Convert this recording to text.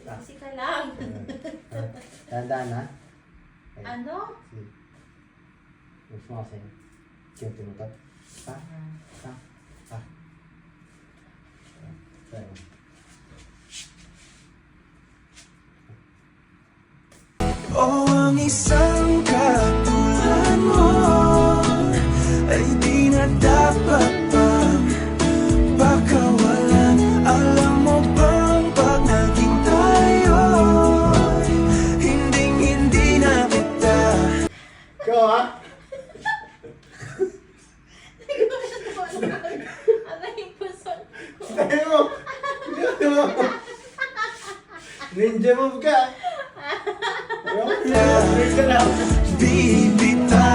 Kasi ka lang. Tandaan ha? Ano? Sige. Gusto mo kasi. Kiyunti mo to. Ha? Ha? Ha? Tayo. O ang isang katulad mo ay di na dapat pang pakawalan. Alam mo bang pag naging tayo, hindi na kita. Ikaw ha? Ano yung puso ko? Tayo mo! Tayo mo! Ninja move ka! Ninja na! Bibitawan